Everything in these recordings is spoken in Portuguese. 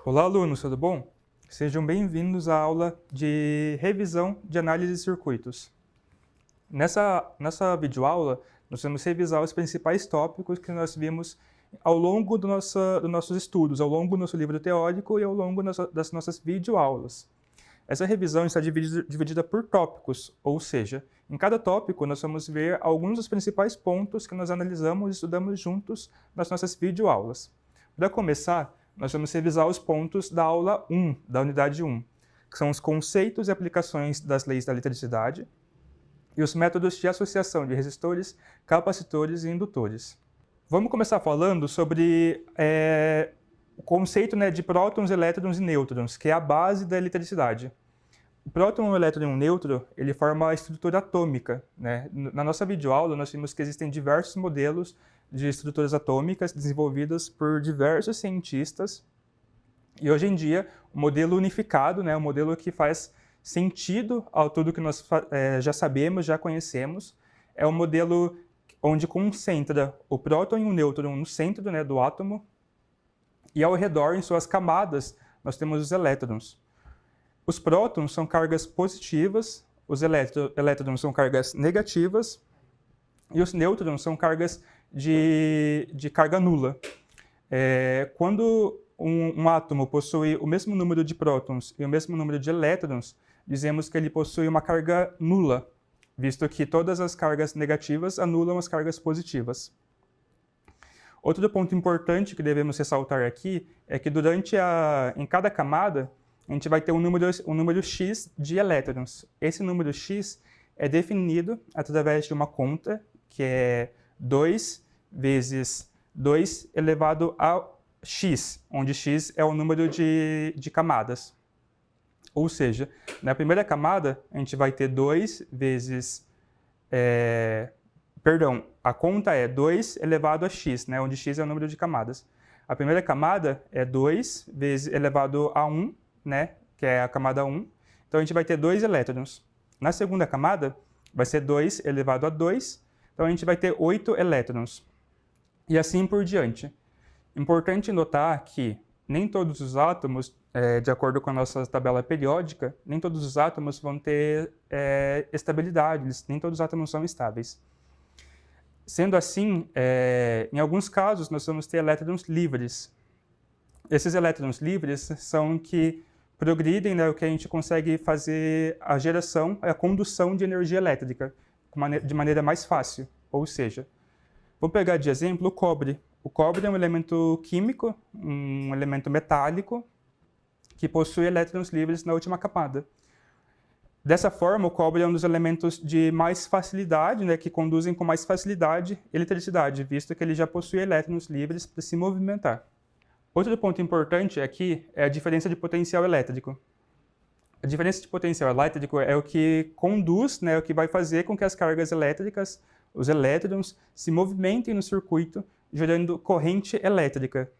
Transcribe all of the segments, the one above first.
Olá, alunos, tudo bom? Sejam bem-vindos à aula de revisão de análise de circuitos. Nessa videoaula, nós vamos revisar os principais tópicos que nós vimos ao longo dos nossos estudos, ao longo do nosso livro teórico e ao longo das nossas videoaulas. Essa revisão está dividida por tópicos, ou seja, em cada tópico nós vamos ver alguns dos principais pontos que nós analisamos e estudamos juntos nas nossas videoaulas. Para começar, nós vamos revisar os pontos da aula 1, da unidade 1, que são os conceitos e aplicações das leis da eletricidade e os métodos de associação de resistores, capacitores e indutores. Vamos começar falando sobre o conceito de prótons, elétrons e nêutrons, que é a base da eletricidade. O próton, o elétron e o nêutron, ele forma a estrutura atômica. Na nossa videoaula, nós vimos que existem diversos modelos de estruturas atômicas desenvolvidas por diversos cientistas. E hoje em dia, o modelo unificado, o modelo que faz sentido a tudo que nós já sabemos, já conhecemos, é o modelo onde concentra o próton e o nêutron no centro do átomo, e ao redor, em suas camadas, nós temos os elétrons. Os prótons são cargas positivas, os elétrons são cargas negativas, e os nêutrons são cargas de carga nula. Quando um átomo possui o mesmo número de prótons e o mesmo número de elétrons, dizemos que ele possui uma carga nula, visto que todas as cargas negativas anulam as cargas positivas. Outro ponto importante que devemos ressaltar aqui é que em cada camada, a gente vai ter um número x de elétrons. Esse número x é definido através de uma conta, que é 2 vezes 2 elevado a x, onde x é o número de camadas. Ou seja, na primeira camada, a gente vai ter 2 vezes... a conta é 2 elevado a x, onde x é o número de camadas. A primeira camada é 2 vezes elevado a 1, que é a camada 1. Então, a gente vai ter 2 elétrons. Na segunda camada, vai ser 2 elevado a 2. Então, a gente vai ter 8 elétrons. E assim por diante. Importante notar que nem todos os átomos, de acordo com a nossa tabela periódica, nem todos os átomos vão ter estabilidade, nem todos os átomos são estáveis. Sendo assim, em alguns casos, nós vamos ter elétrons livres. Esses elétrons livres são que progridem, o que a gente consegue fazer a geração, a condução de energia elétrica de maneira mais fácil. Ou seja, vou pegar de exemplo o cobre. O cobre é um elemento químico, um elemento metálico, que possui elétrons livres na última camada. Dessa forma, o cobre é um dos elementos de mais facilidade, que conduzem com mais facilidade eletricidade, visto que ele já possui elétrons livres para se movimentar. Outro ponto importante aqui é a diferença de potencial elétrico. A diferença de potencial elétrico é o que conduz, o que vai fazer com que as cargas elétricas, os elétrons, se movimentem no circuito, gerando corrente elétrica.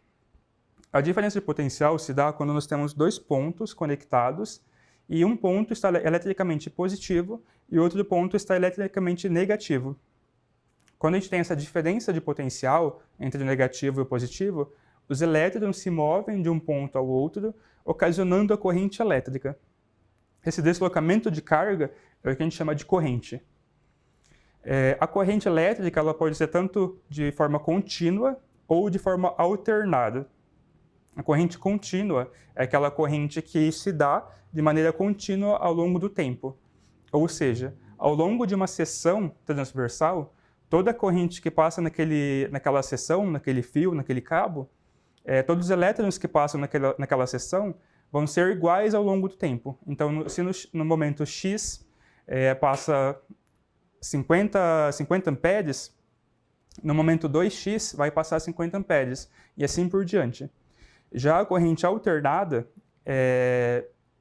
A diferença de potencial se dá quando nós temos dois pontos conectados e um ponto está eletricamente positivo e outro ponto está eletricamente negativo. Quando a gente tem essa diferença de potencial entre o negativo e o positivo, os elétrons se movem de um ponto ao outro, ocasionando a corrente elétrica. Esse deslocamento de carga é o que a gente chama de corrente. A corrente elétrica ela pode ser tanto de forma contínua ou de forma alternada. A corrente contínua é aquela corrente que se dá de maneira contínua ao longo do tempo. Ou seja, ao longo de uma seção transversal, toda a corrente que passa naquela seção, naquele fio, naquele cabo, todos os elétrons que passam naquela seção vão ser iguais ao longo do tempo. Então, se no momento x passa 50 amperes, no momento 2x vai passar 50 amperes, e assim por diante. Já a corrente alternada,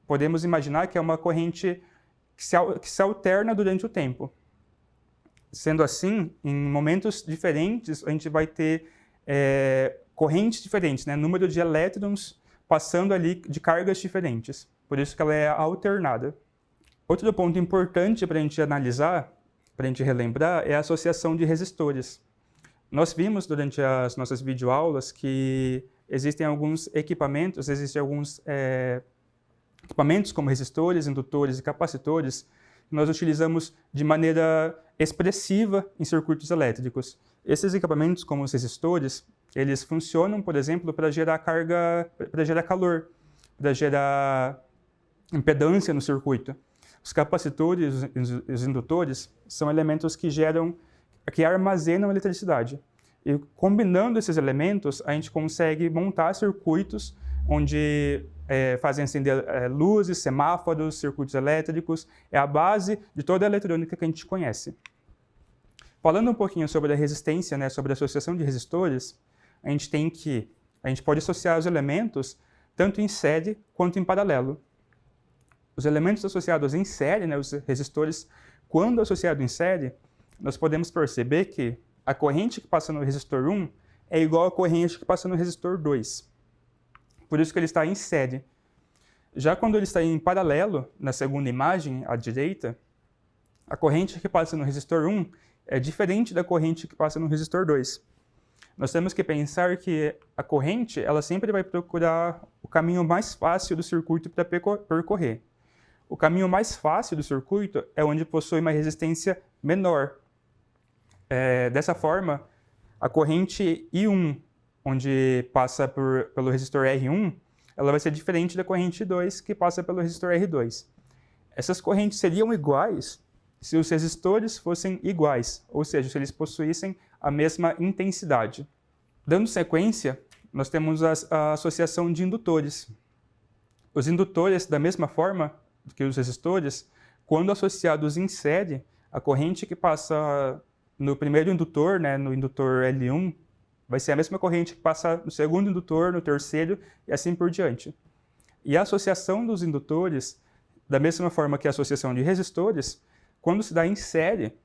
podemos imaginar que é uma corrente que se alterna durante o tempo. Sendo assim, em momentos diferentes, a gente vai ter correntes diferentes, número de elétrons passando ali de cargas diferentes. Por isso que ela é alternada. Outro ponto importante para a gente analisar, para a gente relembrar, é a associação de resistores. Nós vimos durante as nossas videoaulas que existem alguns equipamentos, equipamentos como resistores, indutores e capacitores que nós utilizamos de maneira expressiva em circuitos elétricos. Esses equipamentos, como os resistores, eles funcionam, por exemplo, para gerar carga, para gerar calor, para gerar impedância no circuito. Os capacitores e os indutores são elementos que armazenam eletricidade. E combinando esses elementos, a gente consegue montar circuitos onde fazem acender luzes, semáforos, circuitos elétricos. É a base de toda a eletrônica que a gente conhece. Falando um pouquinho sobre a resistência, né, sobre a associação de resistores, a gente pode associar os elementos tanto em série quanto em paralelo. Os elementos associados em série, né, os resistores, quando associados em série, nós podemos perceber que a corrente que passa no resistor 1 é igual à corrente que passa no resistor 2. Por isso que ele está em série. Já quando ele está em paralelo, na segunda imagem, à direita, a corrente que passa no resistor 1 é diferente da corrente que passa no resistor 2. Nós temos que pensar que a corrente ela sempre vai procurar o caminho mais fácil do circuito para percorrer. O caminho mais fácil do circuito é onde possui uma resistência menor. Dessa forma, a corrente I1, onde passa pelo resistor R1, ela vai ser diferente da corrente I2, que passa pelo resistor R2. Essas correntes seriam iguais se os resistores fossem iguais, ou seja, se eles possuíssem a mesma intensidade. Dando sequência, nós temos a associação de indutores. Os indutores, da mesma forma que os resistores, quando associados em série, a corrente que passa no primeiro indutor, né, no indutor L1, vai ser a mesma corrente que passa no segundo indutor, no terceiro e assim por diante. E a associação dos indutores, da mesma forma que a associação de resistores, quando se dá em série,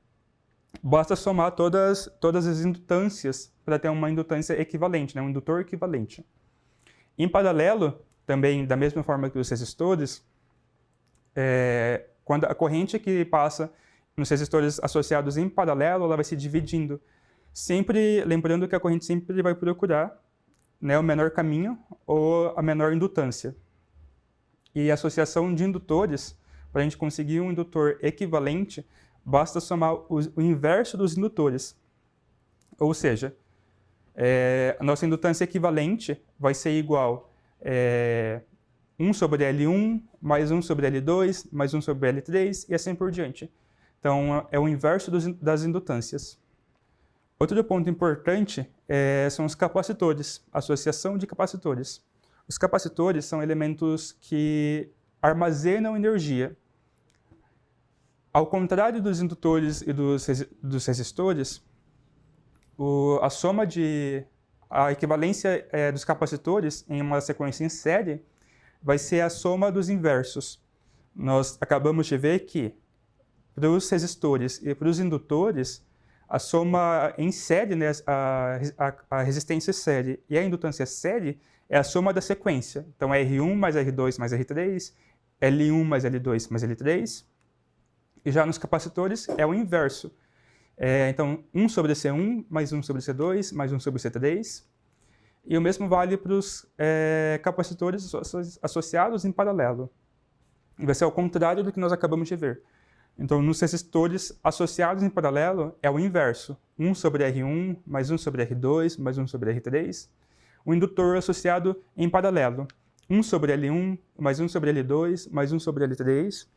basta somar todas as indutâncias para ter uma indutância equivalente, né, um indutor equivalente. Em paralelo, também da mesma forma que os resistores, quando a corrente que passa nos resistores associados em paralelo, ela vai se dividindo. Sempre lembrando que a corrente sempre vai procurar, né, o menor caminho ou a menor indutância. E a associação de indutores, para a gente conseguir um indutor equivalente, basta somar o inverso dos indutores. Ou seja, a nossa indutância equivalente vai ser igual 1 sobre L1, mais 1 sobre L2, mais 1 sobre L3 e assim por diante. Então, é o inverso das indutâncias. Outro ponto importante são os capacitores, associação de capacitores. Os capacitores são elementos que armazenam energia. Ao contrário dos indutores e dos resistores, a equivalência dos capacitores em uma sequência em série vai ser a soma dos inversos. Nós acabamos de ver que para os resistores e para os indutores, a soma em série, né, a resistência série e a indutância série é a soma da sequência. Então, R1 mais R2 mais R3, L1 mais L2 mais L3. E já nos capacitores é o inverso. Então, 1 sobre C1 mais 1 sobre C2 mais 1 sobre C3. E o mesmo vale para os capacitores associados em paralelo. Vai ser ao contrário do que nós acabamos de ver. Então, nos resistores associados em paralelo, é o inverso. 1 sobre R1, mais 1 sobre R2, mais 1 sobre R3. O indutor associado em paralelo. 1 sobre L1, mais 1 sobre L2, mais 1 sobre L3.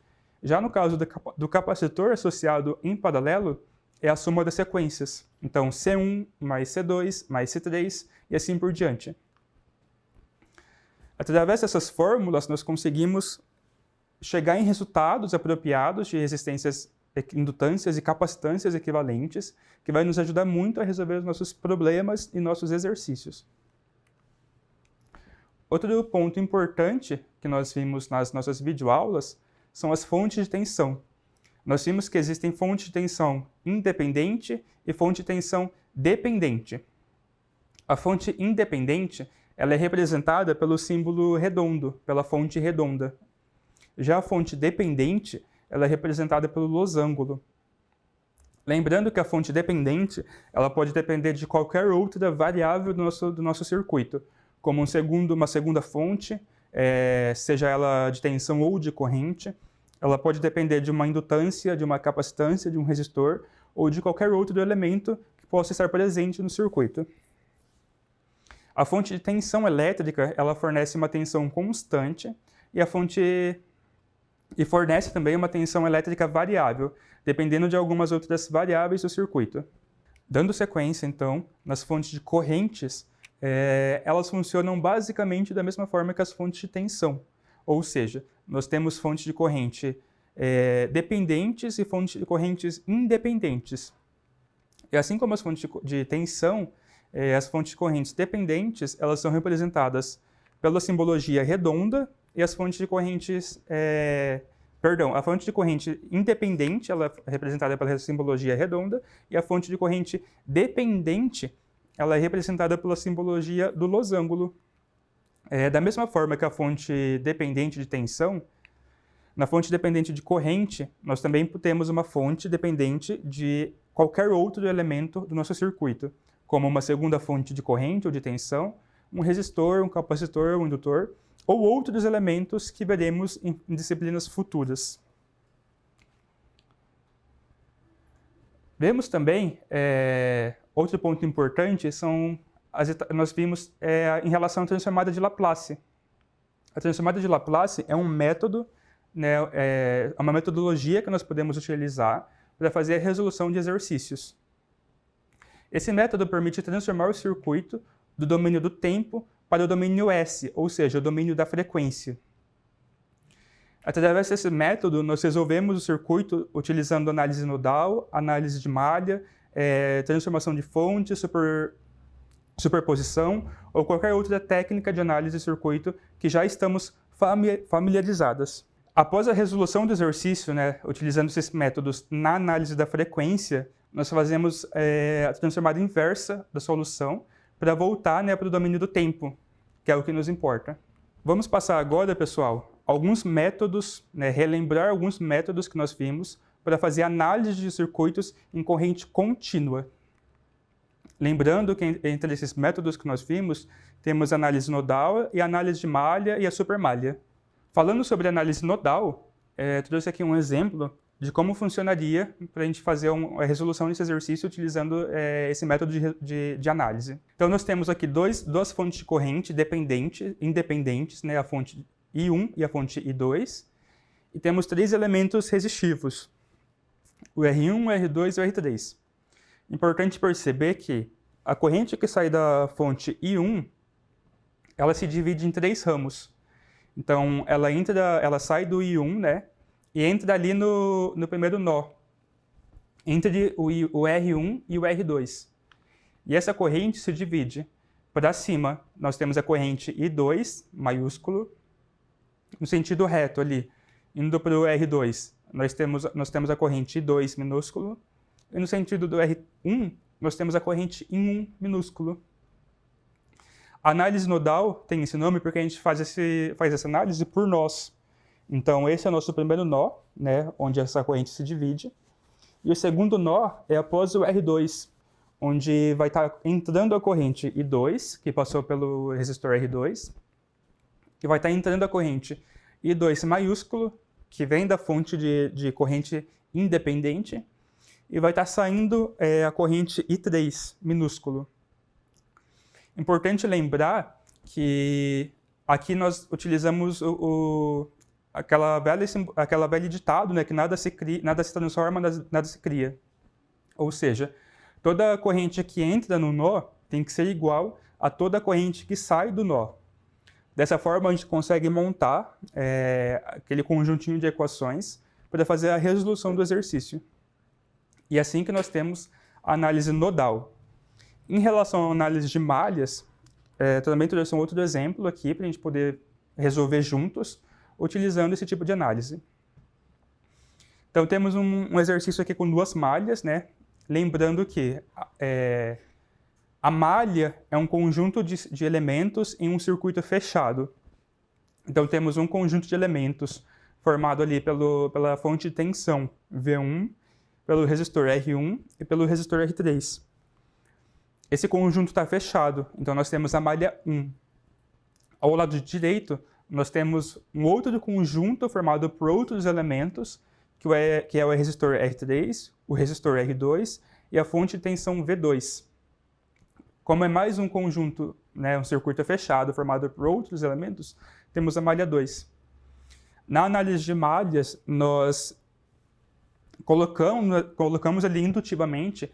Já no caso do capacitor associado em paralelo, é a soma das sequências. Então, C1 mais C2 mais C3 e assim por diante. Através dessas fórmulas, nós conseguimos chegar em resultados apropriados de resistências, indutâncias e capacitâncias equivalentes, que vai nos ajudar muito a resolver os nossos problemas e nossos exercícios. Outro ponto importante que nós vimos nas nossas videoaulas são as fontes de tensão. Nós vimos que existem fontes de tensão independente e fonte de tensão dependente. A fonte independente ela é representada pelo símbolo redondo, pela fonte redonda. Já a fonte dependente, ela é representada pelo losango. Lembrando que a fonte dependente, ela pode depender de qualquer outra variável do nosso circuito, como uma segunda fonte, seja ela de tensão ou de corrente. Ela pode depender de uma indutância, de uma capacitância, de um resistor, ou de qualquer outro elemento que possa estar presente no circuito. A fonte de tensão elétrica, ela fornece uma tensão constante e fornece também uma tensão elétrica variável, dependendo de algumas outras variáveis do circuito. Dando sequência, então, nas fontes de correntes, elas funcionam basicamente da mesma forma que as fontes de tensão. Ou seja, nós temos fontes de corrente dependentes e fontes de correntes independentes. E assim como as fontes de tensão, as fontes de correntes dependentes, elas são representadas pela simbologia redonda, e as fontes de correntes... a fonte de corrente independente, ela é representada pela simbologia redonda, e a fonte de corrente dependente, ela é representada pela simbologia do losango. Da mesma forma que a fonte dependente de tensão, na fonte dependente de corrente, nós também temos uma fonte dependente de qualquer outro elemento do nosso circuito, como uma segunda fonte de corrente ou de tensão, um resistor, um capacitor, um indutor, ou outros elementos que veremos em disciplinas futuras. Vemos também, outro ponto importante, nós vimos em relação à transformada de Laplace. A transformada de Laplace é um método, uma metodologia que nós podemos utilizar para fazer a resolução de exercícios. Esse método permite transformar o circuito do domínio do tempo para o domínio S, ou seja, o domínio da frequência. Através desse método, nós resolvemos o circuito utilizando análise nodal, análise de malha, transformação de fonte, superposição ou qualquer outra técnica de análise de circuito que já estamos familiarizadas. Após a resolução do exercício, utilizando esses métodos na análise da frequência, nós fazemos a transformada inversa da solução para voltar para o domínio do tempo, que é o que nos importa. Vamos passar agora, pessoal, alguns métodos, relembrar alguns métodos que nós vimos para fazer análise de circuitos em corrente contínua. Lembrando que entre esses métodos que nós vimos, temos a análise nodal e a análise de malha e a supermalha. Falando sobre análise nodal, trouxe aqui um exemplo de como funcionaria para a gente fazer a resolução desse exercício utilizando esse método de análise. Então, nós temos aqui duas fontes de corrente independentes, a fonte I1 e a fonte I2, e temos 3 elementos resistivos, o R1, o R2 e o R3. Importante perceber que a corrente que sai da fonte I1, ela se divide em 3 ramos. Então, ela sai do I1, e entra ali no primeiro nó, entre o R1 e o R2. E essa corrente se divide. Para cima, nós temos a corrente I2, maiúsculo, no sentido reto ali. Indo para o R2, nós temos a corrente I2, minúsculo, e no sentido do R1, nós temos a corrente I1, minúsculo. A análise nodal tem esse nome porque a gente faz essa análise por nós. Então, esse é o nosso primeiro nó, onde essa corrente se divide. E o segundo nó é após o R2, onde vai estar entrando a corrente I2, que passou pelo resistor R2, e vai estar entrando a corrente I2 maiúsculo, que vem da fonte de corrente independente, e vai estar saindo a corrente I3 minúsculo. Importante lembrar que aqui nós utilizamos aquela velha ditado, que nada se transforma, nada se cria. Ou seja, toda corrente que entra no nó tem que ser igual a toda corrente que sai do nó. Dessa forma, a gente consegue montar aquele conjuntinho de equações para fazer a resolução do exercício. E é assim que nós temos a análise nodal. Em relação à análise de malhas, também trouxe um outro exemplo aqui para a gente poder resolver juntos, utilizando esse tipo de análise. Então, temos um exercício aqui com 2 malhas, lembrando que a malha é um conjunto de elementos em um circuito fechado. Então, temos um conjunto de elementos formado ali pela fonte de tensão V1, pelo resistor R1 e pelo resistor R3. Esse conjunto está fechado, então nós temos a malha 1. Ao lado direito, nós temos um outro conjunto formado por outros elementos, que é o resistor R3, o resistor R2 e a fonte de tensão V2. Como é mais um conjunto, né, um circuito fechado formado por outros elementos, temos a malha 2. Na análise de malhas, nós colocamos ali indutivamente,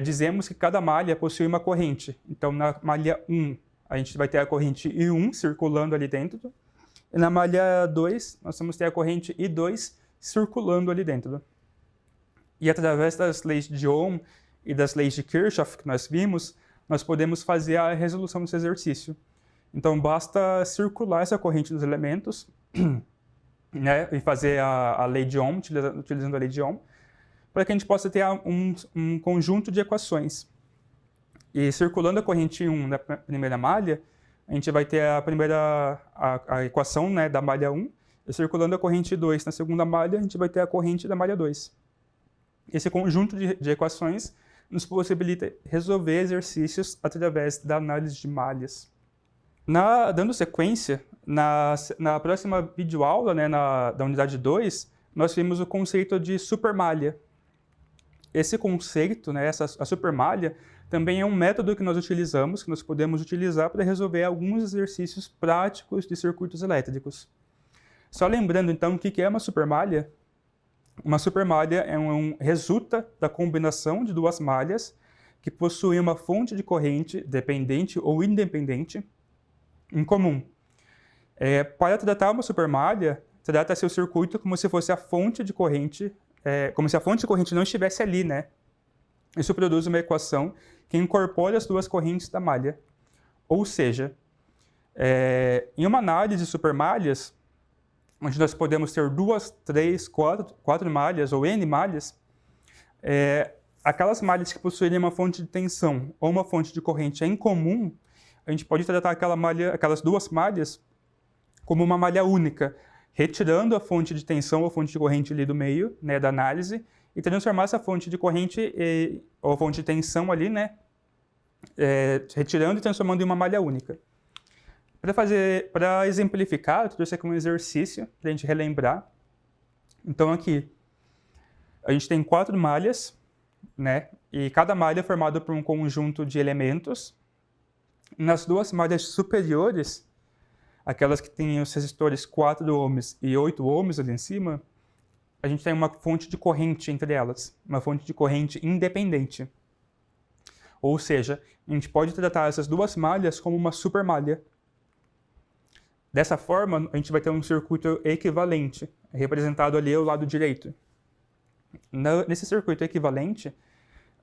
dizemos que cada malha possui uma corrente. Então, na malha 1, a gente vai ter a corrente I1 circulando ali dentro. E na malha 2, nós vamos ter a corrente I2 circulando ali dentro. E através das leis de Ohm e das leis de Kirchhoff que nós vimos, nós podemos fazer a resolução desse exercício. Então, basta circular essa corrente dos elementos, né, e fazer a lei de Ohm, utilizando a lei de Ohm, para que a gente possa ter um conjunto de equações. E circulando a corrente 1 na primeira malha, a gente vai ter a equação, né, da malha 1, e circulando a corrente 2 na segunda malha, a gente vai ter a corrente da malha 2. Esse conjunto de equações nos possibilita resolver exercícios através da análise de malhas. Dando sequência, na próxima videoaula, né, da unidade 2, nós vimos o conceito de supermalha. Esse conceito, né, a supermalha, também é um método que nós utilizamos, que nós podemos utilizar para resolver alguns exercícios práticos de circuitos elétricos. Só lembrando, então, o que é uma supermalha? Uma supermalha resulta da combinação de duas malhas que possuem uma fonte de corrente dependente ou independente em comum. Para tratar uma supermalha, trata-se o circuito como se fosse a fonte de corrente, como se a fonte de corrente não estivesse ali, né? Isso produz uma equação que incorpora as duas correntes da malha. Ou seja, em uma análise de supermalhas, onde nós podemos ter 2, 3, 4 malhas ou N malhas, aquelas malhas que possuírem uma fonte de tensão ou uma fonte de corrente em comum, a gente pode tratar aquelas duas malhas como uma malha única, retirando a fonte de tensão ou fonte de corrente ali do meio, né, da análise, e transformar essa fonte de corrente ou fonte de tensão ali, né, retirando e transformando em uma malha única. Para exemplificar, eu trouxe aqui um exercício para a gente relembrar. Então aqui, a gente tem 4 malhas, né, e cada malha é formada por um conjunto de elementos. Nas duas malhas superiores, aquelas que têm os resistores 4 ohms e 8 ohms ali em cima, a gente tem uma fonte de corrente entre elas, uma fonte de corrente independente. Ou seja, a gente pode tratar essas duas malhas como uma supermalha. Dessa forma, a gente vai ter um circuito equivalente, representado ali ao lado direito. Nesse circuito equivalente,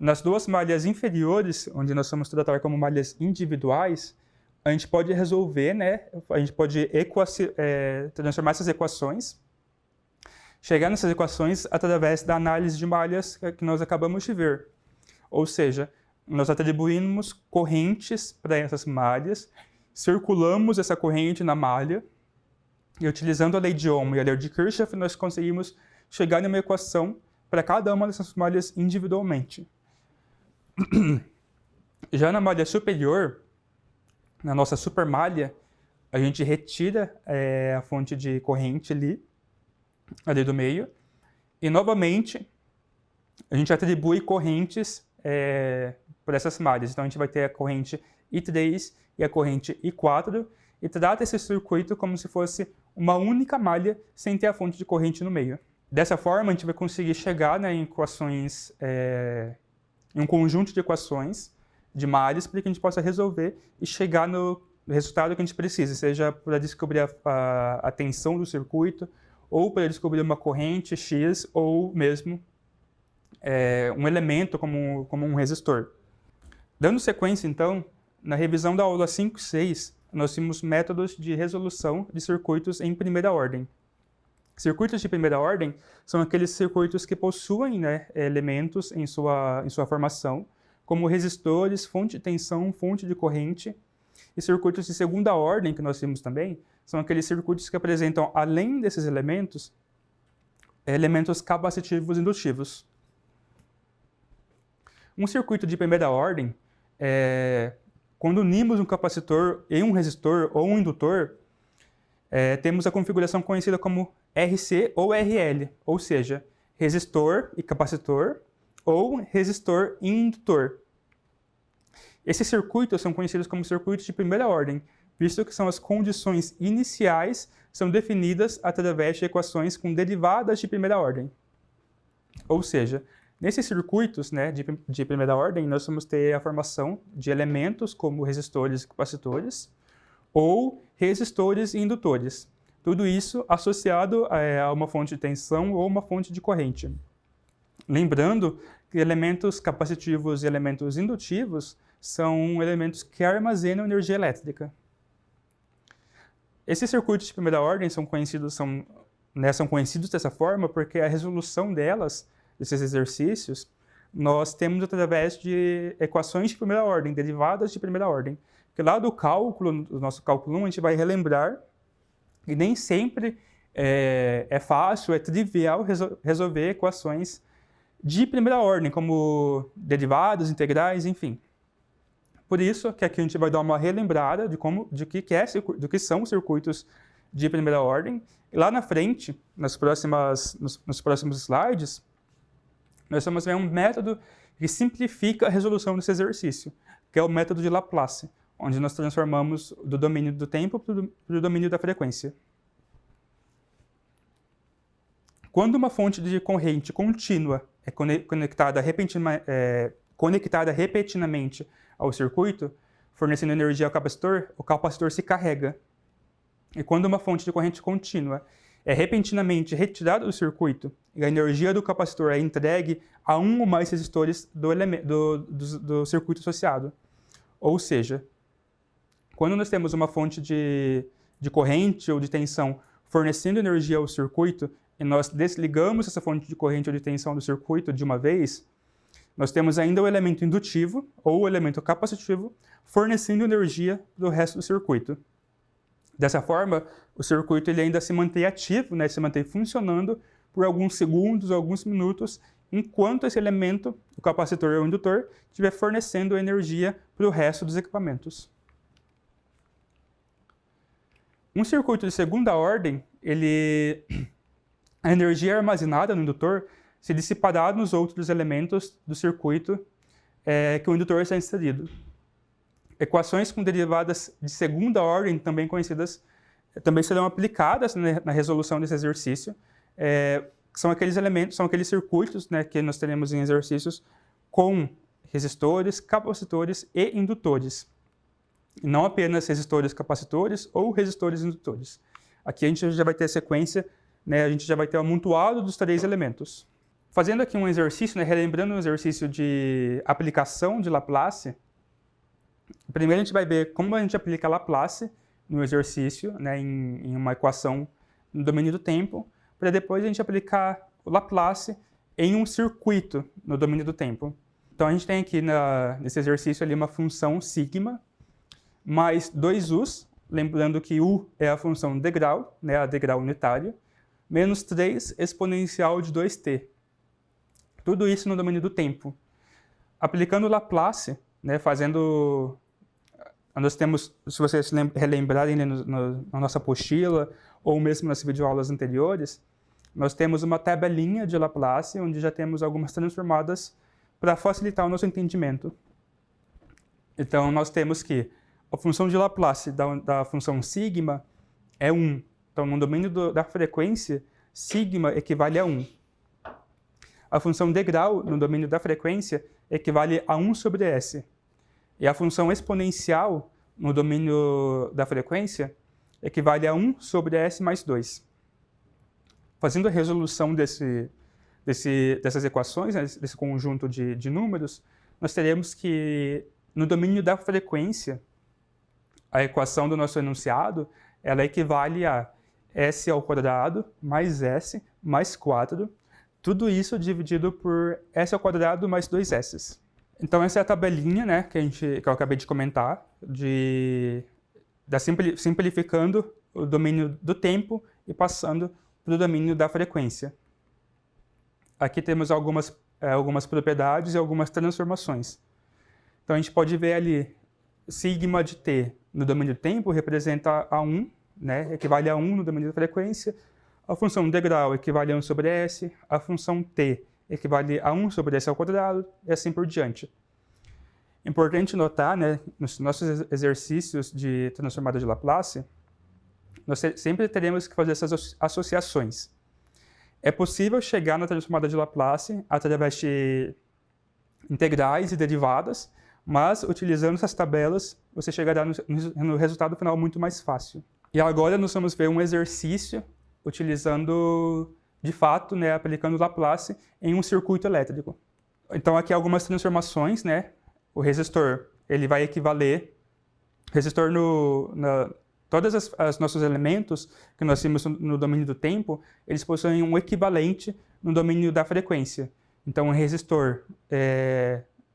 nas duas malhas inferiores, onde nós vamos tratar como malhas individuais, a gente pode resolver, né? A gente pode transformar essas equações, chegar nessas equações através da análise de malhas que nós acabamos de ver. Ou seja, nós atribuímos correntes para essas malhas, circulamos essa corrente na malha, e utilizando a lei de Ohm e a lei de Kirchhoff, nós conseguimos chegar numa equação para cada uma dessas malhas individualmente. Já na malha superior, na nossa supermalha, a gente retira a fonte de corrente ali do meio, e novamente a gente atribui correntes para essas malhas. Então a gente vai ter a corrente I3 e a corrente I4, e trata esse circuito como se fosse uma única malha sem ter a fonte de corrente no meio. Dessa forma, a gente vai conseguir chegar, né, em equações, em um conjunto de equações de malhas para que a gente possa resolver e chegar no resultado que a gente precisa, seja para descobrir a tensão do circuito, ou para descobrir uma corrente X, ou mesmo um elemento como um resistor. Dando sequência, então, na revisão da aula 5 e 6, nós vimos métodos de resolução de circuitos em primeira ordem. Circuitos de primeira ordem são aqueles circuitos que possuem, né, elementos em sua formação, como resistores, fonte de tensão, fonte de corrente. E circuitos de segunda ordem, que nós vimos também, são aqueles circuitos que apresentam, além desses elementos, elementos capacitivos indutivos. Um circuito de primeira ordem quando unimos um capacitor e um resistor ou um indutor, temos a configuração conhecida como RC ou RL, ou seja, resistor e capacitor ou resistor e indutor. Esses circuitos são conhecidos como circuitos de primeira ordem, visto que são as condições iniciais são definidas através de equações com derivadas de primeira ordem. Ou seja, nesses circuitos, né, de primeira ordem, nós vamos ter a formação de elementos como resistores e capacitores, ou resistores e indutores. Tudo isso associado a uma fonte de tensão ou uma fonte de corrente. Lembrando que elementos capacitivos e elementos indutivos são elementos que armazenam energia elétrica. Esses circuitos de primeira ordem são conhecidos dessa forma porque a resolução desses exercícios, nós temos através de equações de primeira ordem, derivadas de primeira ordem. Porque lá do nosso cálculo 1, a gente vai relembrar que nem sempre é fácil, é trivial resolver equações de primeira ordem, como derivadas, integrais, enfim. Por isso que aqui a gente vai dar uma relembrada do que são circuitos de primeira ordem. E lá na frente, nos próximos slides, nós vamos ver um método que simplifica a resolução desse exercício, que é o método de Laplace, onde nós transformamos do domínio do tempo para o domínio da frequência. Quando uma fonte de corrente contínua é conectada repentinamente ao circuito, fornecendo energia ao o capacitor se carrega. E quando uma fonte de corrente contínua é repentinamente retirada do circuito e a energia do capacitor é entregue a um ou mais resistores do circuito associado. Ou seja, quando nós temos uma fonte de corrente ou de tensão fornecendo energia ao circuito e nós desligamos essa fonte de corrente ou de tensão do circuito de uma vez, nós temos ainda o elemento indutivo ou o elemento capacitivo fornecendo energia para o resto do circuito. Dessa forma, o circuito ele ainda se mantém ativo, né, se mantém funcionando por alguns segundos, alguns minutos, enquanto esse elemento, o capacitor ou o indutor, estiver fornecendo energia para o resto dos equipamentos. Um circuito de segunda ordem, a energia armazenada no indutor se dissipará nos outros elementos do circuito que o indutor está inserido. Equações com derivadas de segunda ordem, também conhecidas, também serão aplicadas, né, na resolução desse exercício. São aqueles circuitos, né, que nós teremos em exercícios com resistores, capacitores e indutores. E não apenas resistores, capacitores ou resistores indutores. Aqui a gente já vai ter a sequência, né, a gente já vai ter o amontoado dos três elementos. Fazendo aqui um exercício, né, relembrando um exercício de aplicação de Laplace, primeiro a gente vai ver como a gente aplica Laplace no exercício, né, em uma equação no domínio do tempo, para depois a gente aplicar o Laplace em um circuito no domínio do tempo. Então a gente tem aqui nesse exercício ali uma função sigma mais 2u's, lembrando que u é a função degrau, né, a degrau unitário, menos 3 exponencial de 2t. Tudo isso no domínio do tempo. Aplicando o Laplace, né, nós temos, se vocês relembrarem na nossa apostila, ou mesmo nas videoaulas anteriores, nós temos uma tabelinha de Laplace, onde já temos algumas transformadas para facilitar o nosso entendimento. Então, nós temos que a função de Laplace da função sigma é 1. Então, no domínio da frequência, sigma equivale a 1. A função degrau, no domínio da frequência, equivale a 1 sobre s. E a função exponencial, no domínio da frequência, equivale a 1 sobre s mais 2. Fazendo a resolução dessas equações, né, desse conjunto de números, nós teremos que, no domínio da frequência, a equação do nosso enunciado, ela equivale a s ao quadrado mais s mais 4, tudo isso dividido por s ao quadrado mais 2s. Então essa é a tabelinha, né, que eu acabei de comentar, simplificando o domínio do tempo e passando para o domínio da frequência. Aqui temos algumas propriedades e algumas transformações. Então a gente pode ver ali sigma de t no domínio do tempo representa a 1, né? Equivale a 1 no domínio da frequência. A função degrau equivale a 1 sobre s. A função t equivale a 1 sobre s ao quadrado, e assim por diante. Importante notar, né, nos nossos exercícios de transformada de Laplace, nós sempre teremos que fazer essas associações. É possível chegar na transformada de Laplace através de integrais e derivadas, mas utilizando essas tabelas, você chegará no resultado final muito mais fácil. E agora nós vamos ver um exercício utilizando, de fato, né, aplicando Laplace em um circuito elétrico. Então aqui algumas transformações, né? O resistor, ele vai equivaler, todos os nossos elementos que nós temos no domínio do tempo, eles possuem um equivalente no domínio da frequência. Então, um resistor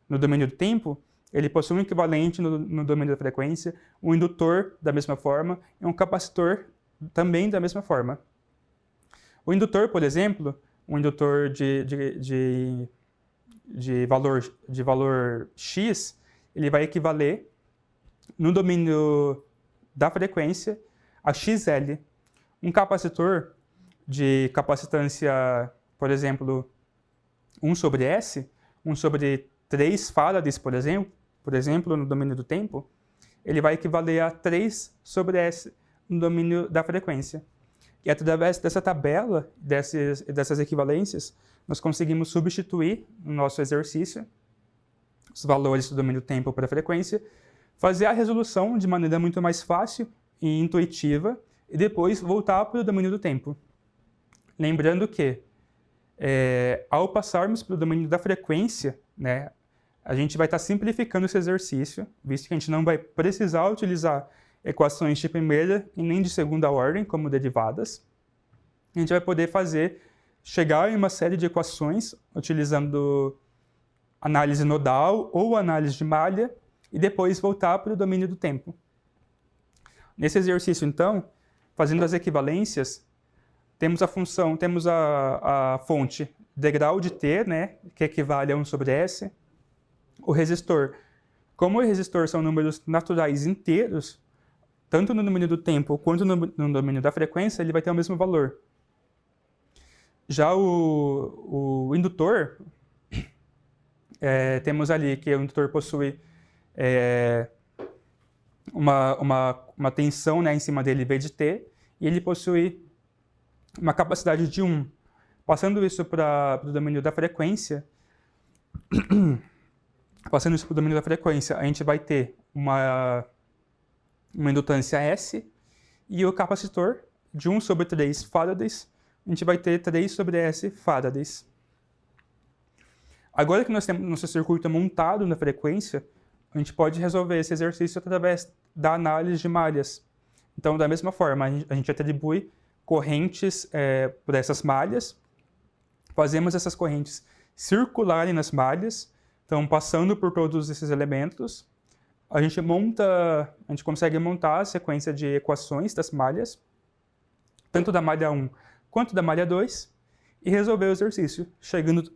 no domínio do tempo, ele possui um equivalente no domínio da frequência, um indutor da mesma forma e um capacitor também da mesma forma. O indutor, por exemplo, um indutor de valor x, ele vai equivaler no domínio da frequência a xl. Um capacitor de capacitância, por exemplo, 1 sobre s, 1 sobre 3 farads, por exemplo, no domínio do tempo, ele vai equivaler a 3 sobre s no domínio da frequência. E através dessa tabela, dessas equivalências, nós conseguimos substituir no nosso exercício os valores do domínio do tempo para a frequência, fazer a resolução de maneira muito mais fácil e intuitiva, e depois voltar para o domínio do tempo. Lembrando que, ao passarmos para o domínio da frequência, né, a gente vai estar simplificando esse exercício, visto que a gente não vai precisar utilizar equações de primeira e nem de segunda ordem, como derivadas. A gente vai poder chegar em uma série de equações utilizando análise nodal ou análise de malha e depois voltar para o domínio do tempo. Nesse exercício, então, fazendo as equivalências, temos a fonte degrau de t, né, que equivale a 1 sobre s. O resistor, como o resistor são números naturais inteiros, tanto no domínio do tempo quanto no domínio da frequência, ele vai ter o mesmo valor. Já o indutor, temos ali que o indutor possui uma tensão, né, em cima dele, V de T, e ele possui uma capacidade de 1. Passando isso para o domínio da frequência, a gente vai ter uma indutância S, e o capacitor de 1 sobre 3 farads, a gente vai ter 3 sobre S farads. Agora que nós temos nosso circuito montado na frequência, a gente pode resolver esse exercício através da análise de malhas. Então, da mesma forma, a gente atribui correntes para essas malhas, fazemos essas correntes circularem nas malhas, então passando por todos esses elementos, a gente consegue montar a sequência de equações das malhas, tanto da malha 1 quanto da malha 2, e resolver o exercício, chegando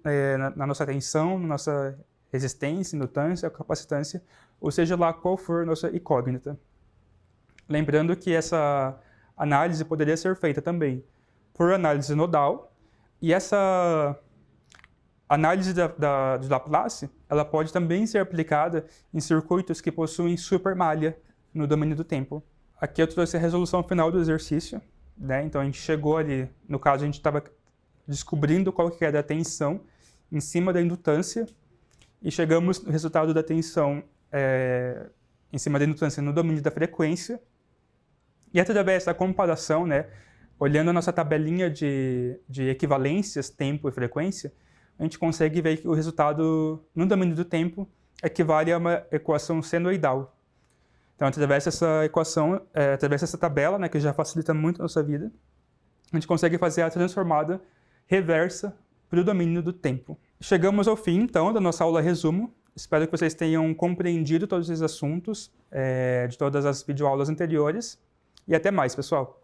na nossa tensão, na nossa resistência, indutância, capacitância, ou seja lá qual for a nossa incógnita. Lembrando que essa análise poderia ser feita também por análise nodal, e essa análise de Laplace, ela pode também ser aplicada em circuitos que possuem supermalha no domínio do tempo. Aqui eu trouxe a resolução final do exercício, né? Então a gente chegou ali, no caso a gente estava descobrindo qual que era a tensão em cima da indutância, e chegamos no resultado da tensão em cima da indutância no domínio da frequência, e através da comparação, né, olhando a nossa tabelinha de equivalências, tempo e frequência, a gente consegue ver que o resultado no domínio do tempo equivale a uma equação senoidal. Então, através dessa equação, através dessa tabela, né, que já facilita muito a nossa vida, a gente consegue fazer a transformada reversa para o domínio do tempo. Chegamos ao fim, então, da nossa aula resumo. Espero que vocês tenham compreendido todos esses assuntos de todas as videoaulas anteriores. E até mais, pessoal!